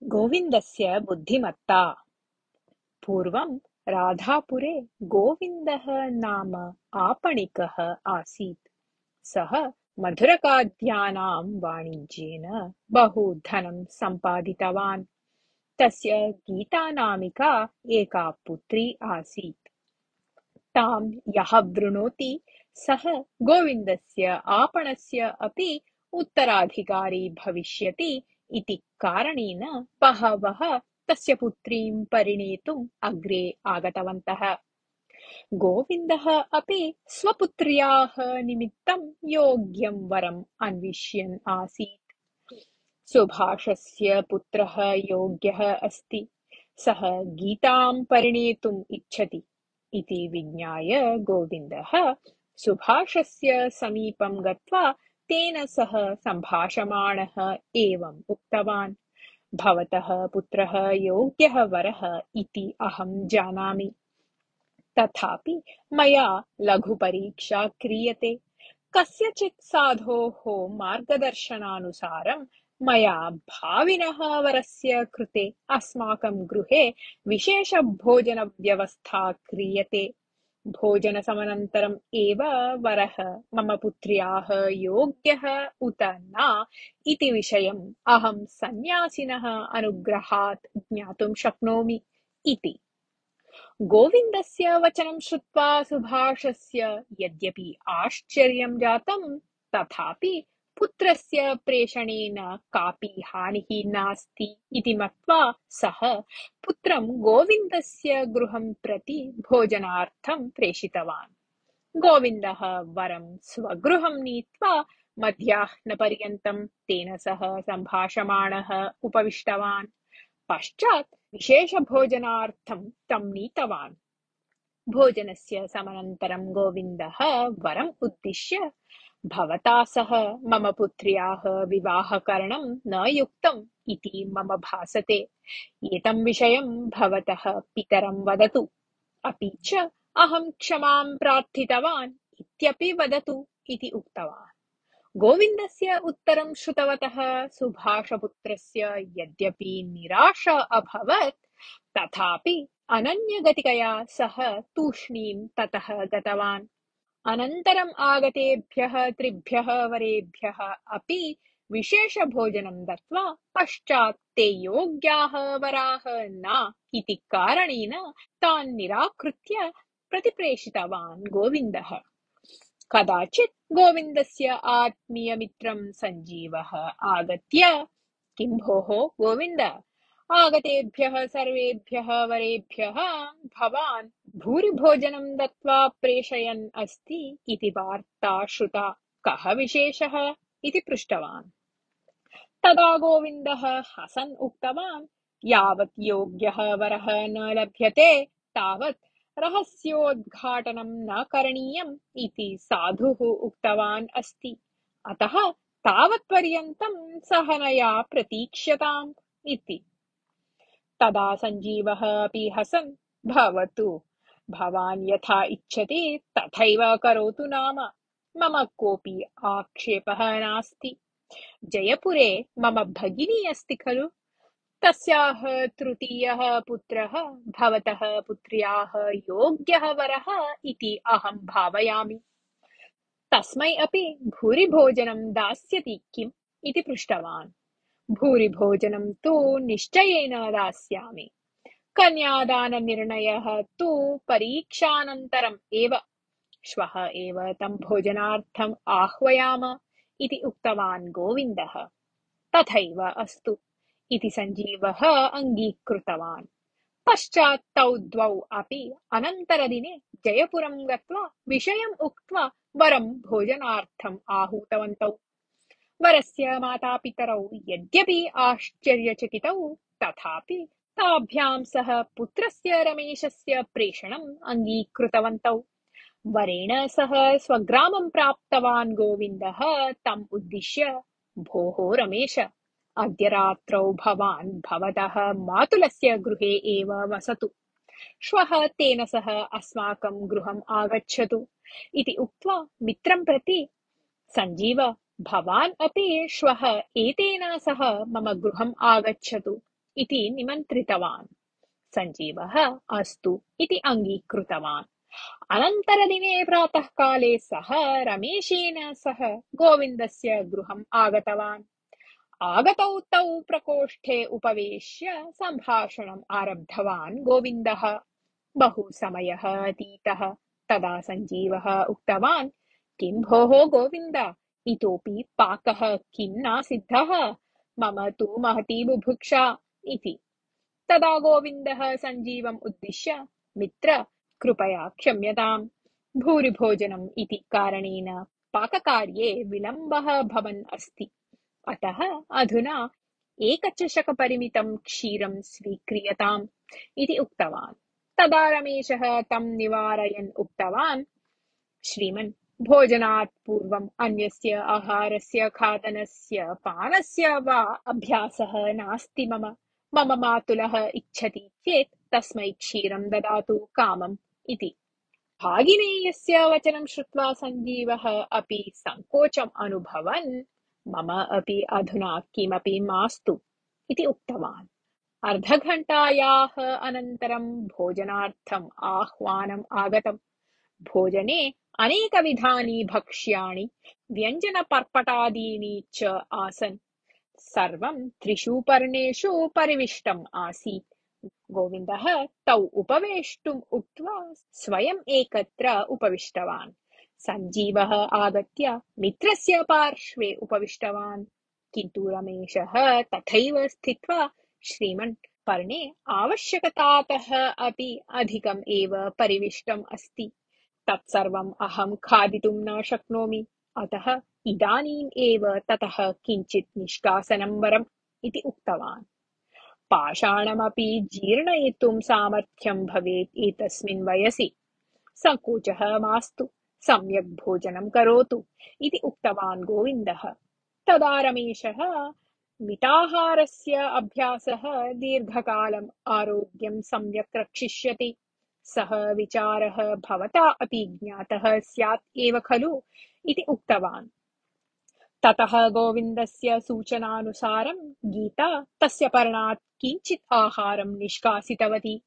गोविन्दस्य बुद्धिमत्ता। पूर्वं राधापुरे गोविन्दः नाम आपणिकः आसीत्। सः मधुरखाद्यानां वाणिज्येन बहु धनं सम्पादितवान्। तस्य गीता नामिका एका पुत्री आसीत्। तां यः वृणोति सः गोविन्दस्य आपणस्य अपि उत्तराधिकारी भविष्यति इति कारणेन बहवः तस्य पुत्रीं परिणेतुम् अग्रे आगतवन्तः। गोविन्दः अपि स्वपुत्र्याः निमित्तं योग्यं वरम् अन्विष्यन् आसीत्। सुभाषस्य पुत्रः योग्यः अस्ति, सः गीतां परिणेतुम् इच्छति इति विज्ञाय गोविन्दः सुभाषस्य समीपं गत्वा तेन सह सम्भाषमाणः एवम् उक्तवान्। भवतः पुत्रः योग्यः वरः इति अहं जानामि, तथापि मया लघुपरीक्षा क्रियते। कस्यचित् साधोः मार्गदर्शनानुसारं मया भाविनः वरस्य कृते अस्माकं गृहे विशेषभोजनव्यवस्था क्रियते। भोजनसमनन्तरम् एव वरः मम पुत्र्याः योग्यः उत न इति विषयम् अहं सन्न्यासिनः अनुग्रहात् ज्ञातुं शक्नोमि इति। गोविन्दस्य वचनं श्रुत्वा सुभाषस्य यद्यपि आश्चर्यं जातं, तथापि पुत्रस्य प्रेषणेन कापि हानिः नास्ति इति मत्वा सः पुत्रं गोविन्दस्य गृहं प्रति भोजनार्थं प्रेषितवान्। गोविन्दः वरं स्वगृहं नीत्वा मध्याह्नपर्यन्तं तेन सह सम्भाषमाणः उपविष्टवान्। पश्चात् विशेषभोजनार्थं तं नीतवान्। भोजनस्य समनन्तरं गोविन्दः वरम् उद्दिश्य, भवता सह मम पुत्र्याः विवाहकरणं न युक्तम् इति मम भासते। एतं विषयं भवतः पितरं वदतु, अपि च अहं क्षमां प्रार्थितवान् इत्यपि वदतु इति उक्तवान्। गोविन्दस्य उत्तरं श्रुतवतः सुभाषपुत्रस्य यद्यपि निराशा अभवत्, तथापि अनन्यगतिकया सः तूष्णीं ततः गतवान्। अनन्तरम् आगतेभ्यः त्रिभ्यः वरेभ्यः अपि विशेषभोजनं दत्त्वा पश्चात् ते योग्याः वराः न इति कारणेन तान् निराकृत्य प्रतिप्रेषितवान् गोविन्दः। कदाचित् गोविन्दस्य आत्मीयमित्रं सञ्जीवः आगत्य, किं भोः गोविन्द, आगतेभ्यः सर्वेभ्यः वरेभ्यः भवान् भूरिभोजनं दत्त्वा प्रेषयन् अस्ति इति वार्ता श्रुता, कः विशेषः इति पृष्टवान्। तदा गोविन्दः हसन् उक्तवान्, यावत् योग्यः वरः न लभ्यते तावत् रहस्योद्घाटनं न करणीयम् इति साधुः उक्तवान् अस्ति। अतः तावत्पर्यन्तं सहनया प्रतीक्ष्यताम् इति। तदा सञ्जीवः अपि हसन्, भवतु, भवान् यथा इच्छति तथैव करोतु नाम, मम कोऽपि आक्षेपः नास्ति। जयपुरे मम भगिनी अस्ति खलु, तस्याः तृतीयः पुत्रः भवतः पुत्र्याः योग्यः वरः इति अहं भावयामि। तस्मै अपि भूरिभोजनं दास्यति किम् इति पृष्टवान्। भूरिभोजनं तु निश्चयेन दास्यामि। कन्यादाननिर्णयः तु परीक्षानन्तरम् एव। श्वः एव तं भोजनार्थम् आह्वयाम इति उक्तवान् गोविन्दः। तथैव अस्तु इति सञ्जीवः अङ्गीकृतवान्। पश्चात् तौ द्वौ अपि अनन्तरदिने जयपुरं गत्वा विषयम् उक्त्वा वरं भोजनार्थम् आहूतवन्तौ। वरस्य मातापितरौ यद्यपि आश्चर्यचकितौ, तथापि ताभ्यां सह पुत्रस्य रमेशस्य प्रेषणम् अङ्गीकृतवन्तौ। वरेण सह स्वग्रामं प्राप्तवान् गोविन्दः तम् उद्दिश्य, भोः रमेश, अद्य रात्रौ भवान् भवतः मातुलस्य गृहे एव वसतु, श्वः तेन सह अस्माकं गृहम् आगच्छतु इति उक्त्वा मित्रं प्रति, सञ्जीव, भवान् अपि श्वः एतेन सह मम गृहम् आगच्छतु इति निमन्त्रितवान्। सञ्जीवः अस्तु इति अङ्गीकृतवान्। अनन्तरदिने प्रातःकाले सः रमेशेन सह गोविन्दस्य गृहम् आगतवान्। आगतौ तौ प्रकोष्ठे उपवेश्य सम्भाषणम् आरब्धवान् गोविन्दः। बहु समयः अतीतः। तदा सञ्जीवः उक्तवान्, किं भोः गोविन्द, इतोपि पाकः किं न सिद्धः? मम तु महती बुभुक्षा इति। तदा गोविन्दः सञ्जीवम् उद्दिश्य, मित्र, कृपया क्षम्यताम्। भूरिभोजनम् इति कारणेन पाककार्ये विलम्बः भवन् अस्ति। अतः अधुना एकचषकपरिमितं क्षीरं स्वीक्रियताम् इति उक्तवान्। तदा रमेशः तं निवारयन् उक्तवान्, श्रीमन्, भोजनात् पूर्वम् अन्यस्य आहारस्य खादनस्य पानस्य वा अभ्यासः नास्ति मम। मम मातुलः इच्छति चेत् तस्मै क्षीरं ददातु कामम् इति। भागिनेयस्य वचनं श्रुत्वा सञ्जीवः अपि सङ्कोचम् अनुभवन्, मम अपि अधुना किमपि मास्तु इति उक्तवान्। अर्धघण्टायाः अनन्तरं भोजनार्थम् आह्वानम् आगतम्। भोजने अनेकविधानि भक्ष्याणि व्यञ्जनपर्पटादीनि च आसन्। सर्वं 3 पर्णेषु परिविष्टम् आसीत्। गोविन्दः तौ उपवेष्टुम् उक्त्वा स्वयम् एकत्र उपविष्टवान्। सञ्जीवः आगत्य मित्रस्य पार्श्वे उपविष्टवान्। किन्तु रमेशः तथैव स्थित्वा, श्रीमन्, पर्णे आवश्यकतातः अपि अधिकम् एव परिविष्टम् अस्ति। तत्सर्वम् अहं खादितुं न शक्नोमि। अतः इदानीम् एव ततः किञ्चित् निष्कासनं वरम् इति उक्तवान्। पाषाणमपि जीर्णयितुं सामर्थ्यं भवेत् एतस्मिन् वयसि। सङ्कोचः मास्तु, सम्यक् भोजनं करोतु इति उक्तवान् गोविन्दः। तदा रमेशः, मिताहारस्य अभ्यासः दीर्घकालम् आरोग्यं सम्यक् रक्षिष्यति। सः विचारः भवता अपि ज्ञातः स्यात् एव खलु इति उक्तवान्। ततः गोविन्दस्य सूचनानुसारं गीता तस्य पर्णात् किञ्चित् आहारं निष्कासितवती।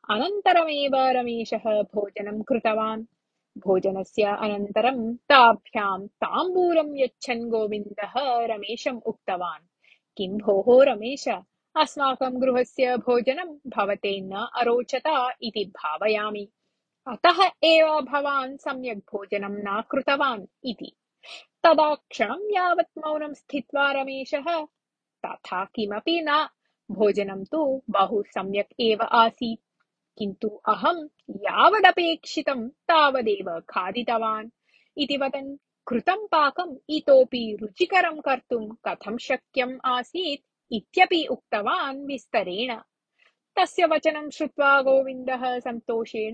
अनन्तरमेव रमेशः भोजनं कृतवान्। भोजनस्य अनन्तरं ताभ्यां ताम्बूलं यच्छन् गोविन्दः रमेशम् उक्तवान्, किं भोः रमेश, अस्माकं गृहस्य भोजनं भवते न अरोचत इति भावयामि। अतः एव भवान् सम्यक् भोजनं न कृतवान् इति। तदा क्षणं यावत् मौनं स्थित्वा रमेशः, तथा किमपि न, भोजनं तु बहु सम्यक् एव आसीत्, किन्तु अहं यावदपेक्षितं तावदेव खादितवान् इति वदन्, कृतं पाकम् इतोपि रुचिकरं कर्तुं कथं शक्यम् आसीत् इत्यपि उक्तवान् विस्तरेण। तस्य वचनं श्रुत्वा गोविन्दः सन्तोषेण,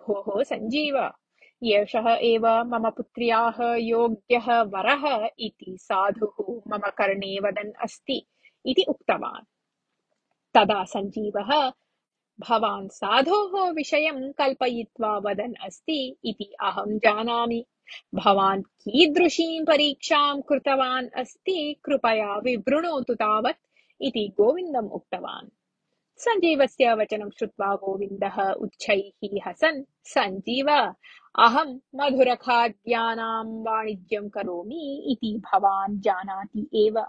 भोः सञ्जीव, एषः एव मम पुत्र्याः योग्यः वरः इति साधुः मम कर्णे वदन् अस्ति इति उक्तवान्। तदा सञ्जीवः, भवान् साधोः विषयं कल्पयित्वा वदन् अस्ति इति अहं जानामि। भवान् कीदृशीं परीक्षां कृतवान् अस्ति कृपया विवृणोतु तावत् इति गोविन्दम् उक्तवान्। सञ्जीवस्य वचनं श्रुत्वा गोविन्दः उच्चैः हसन्, सञ्जीव, अहं मधुरखाद्यानां वाणिज्यं करोमि इति भवान् जानाति एव।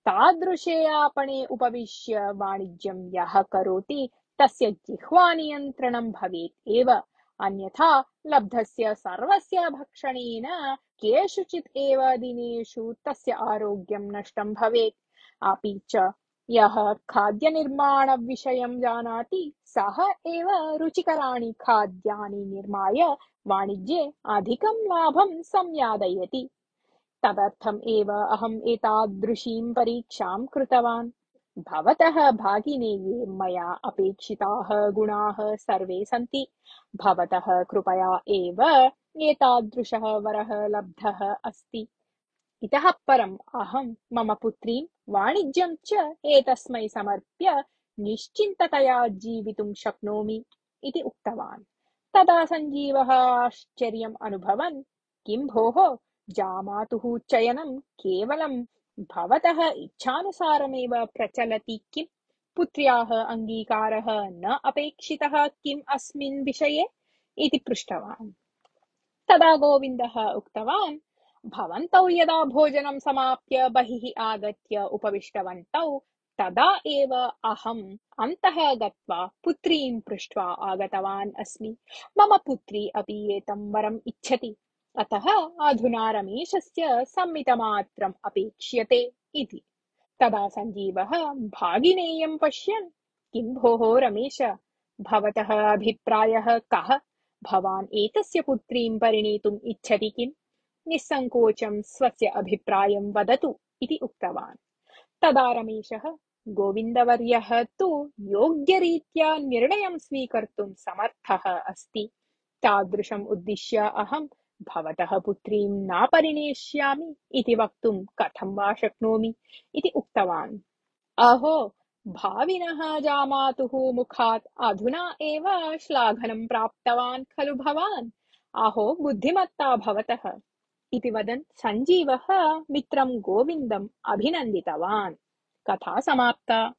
तादृशे आपणे उपविश्य वाणिज्यं यः करोति तस्य जिह्वानियन्त्रणं भवेत् एव। अन्यथा लब्धस्य सर्वस्य भक्षणेन केषुचित् एव दिनेषु तस्य आरोग्यं नष्टं भवेत्। अपि च यः खाद्यनिर्माणविषयं जानाति सः एव रुचिकराणि खाद्यानि निर्माय वाणिज्ये अधिकं लाभं संयादयति। तदर्थम् एव अहम् एतादृशीं परीक्षां कृतवान्। भवतः भागिनेये मया अपेक्षिताः गुणाः सर्वे सन्ति। भवतः कृपया एव एतादृशः वरः लब्धः अस्ति। इतः परम् अहं मम पुत्रीं वाणिज्यं च एतस्मै समर्प्य निश्चिन्ततया जीवितुं शक्नोमि इति उक्तवान्। तदा सञ्जीवः आश्चर्यम् अनुभवन्, किं भोः, जामातुः चयनं केवलं भवतः इच्छानुसारमेव प्रचलति किम्? पुत्र्याः अङ्गीकारः न अपेक्षितः किम् अस्मिन् विषये इति पृष्टवान्। तदा गोविन्दः उक्तवान्, भवन्तौ यदा भोजनं समाप्य बहिः आगत्य उपविष्टवन्तौ तदा एव अहम् अन्तः गत्वा पुत्रीं पृष्ट्वा आगतवान् अस्मि। मम पुत्री अपि एतं वरम् इच्छति, अतः अधुना रमेशस्य सम्मितमात्रम् अपेक्ष्यते इति। तदा सञ्जीवः भागिनेयं पश्यन्, किं भोः रमेश, भवतः अभिप्रायः कः? भवान् एतस्य पुत्रीं परिणेतुम् इच्छति किम्? निस्सङ्कोचं स्वस्य अभिप्रायं वदतु इति उक्तवान्। तदा रमेशः, गोविन्दवर्यः तु योग्यरीत्या निर्णयं स्वीकर्तुं समर्थः अस्ति। तादृशम् उद्दिश्य अहं भवतः पुत्रीं नापरिणेष्यामि इति वक्तुं कथं वा शक्नोमि इति उक्तवान्। अहो, भाविनः जामातुः मुखात् अधुना एव श्लाघनं प्राप्तवान् खलु भवान्? अहो बुद्धिमत्ता भवतः इति वदन् सञ्जीवः मित्रं गोविन्दम् अभिनन्दितवान्। कथा समाप्ता।